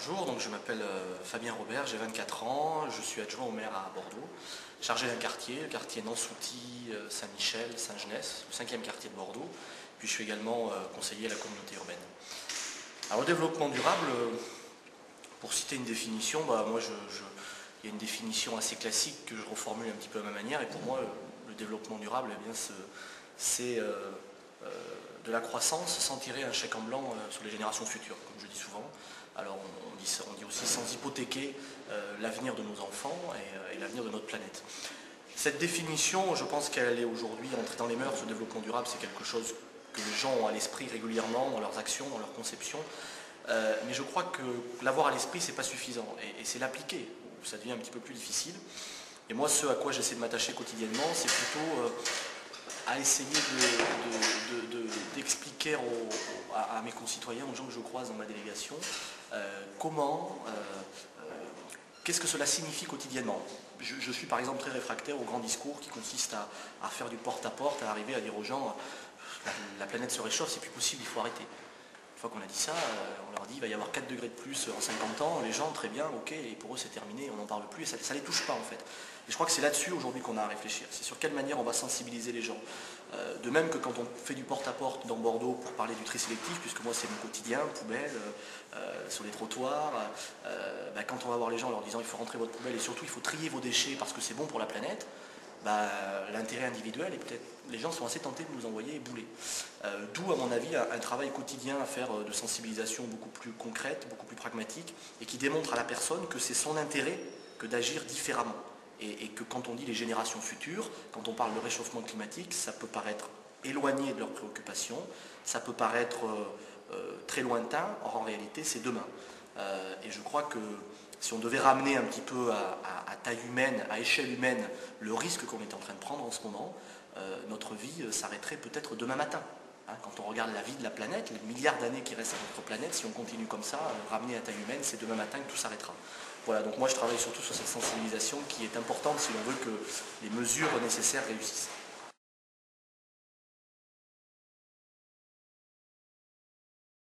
Bonjour, donc je m'appelle Fabien Robert, j'ai 24 ans, je suis adjoint au maire à Bordeaux, chargé d'un quartier, le quartier Nansouty, Saint-Michel, Saint-Genès, le 5e quartier de Bordeaux, puis je suis également conseiller à la communauté urbaine. Alors le développement durable, pour citer une définition, il y a une définition assez classique que je reformule un petit peu à ma manière, et pour moi le développement durable, eh bien, c'est de la croissance sans tirer un chèque en blanc sur les générations futures, comme je dis souvent. Alors on dit aussi sans hypothéquer l'avenir de nos enfants et l'avenir de notre planète. Cette définition, je pense qu'elle est aujourd'hui entrée dans les mœurs. Ce développement durable, c'est quelque chose que les gens ont à l'esprit régulièrement dans leurs actions, dans leurs conceptions. Mais je crois que l'avoir à l'esprit, c'est pas suffisant. Et c'est l'appliquer où ça devient un petit peu plus difficile. Et moi, ce à quoi j'essaie de m'attacher quotidiennement, c'est plutôt à essayer d'expliquer à mes concitoyens, aux gens que je croise dans ma délégation, qu'est-ce que cela signifie quotidiennement. Je suis par exemple très réfractaire au grand discours qui consiste à faire du porte-à-porte, à arriver à dire aux gens la planète se réchauffe, c'est plus possible, il faut arrêter. Une fois qu'on a dit ça, on leur dit il va y avoir 4 degrés de plus en 50 ans, les gens très bien, ok, et pour eux c'est terminé, on n'en parle plus, et ça ne les touche pas en fait. Et je crois que c'est là-dessus aujourd'hui qu'on a à réfléchir, c'est sur quelle manière on va sensibiliser les gens. De même que quand on fait du porte-à-porte dans Bordeaux pour parler du tri sélectif, puisque moi c'est mon quotidien, poubelle, sur les trottoirs, quand on va voir les gens en leur disant il faut rentrer votre poubelle et surtout il faut trier vos déchets parce que c'est bon pour la planète, l'intérêt individuel et peut-être les gens sont assez tentés de nous envoyer bouler. D'où à mon avis un travail quotidien à faire de sensibilisation beaucoup plus concrète, beaucoup plus pragmatique et qui démontre à la personne que c'est son intérêt que d'agir différemment. Et que quand on dit les générations futures, quand on parle de réchauffement climatique, ça peut paraître éloigné de leurs préoccupations, ça peut paraître très lointain, or en réalité c'est demain. Et je crois que si on devait ramener un petit peu à taille humaine, à échelle humaine, le risque qu'on est en train de prendre en ce moment, notre vie s'arrêterait peut-être demain matin. Quand on regarde la vie de la planète, les milliards d'années qui restent à notre planète, si on continue comme ça, ramener à taille humaine, c'est demain matin que tout s'arrêtera. Voilà, donc moi je travaille surtout sur cette sensibilisation qui est importante si l'on veut que les mesures nécessaires réussissent.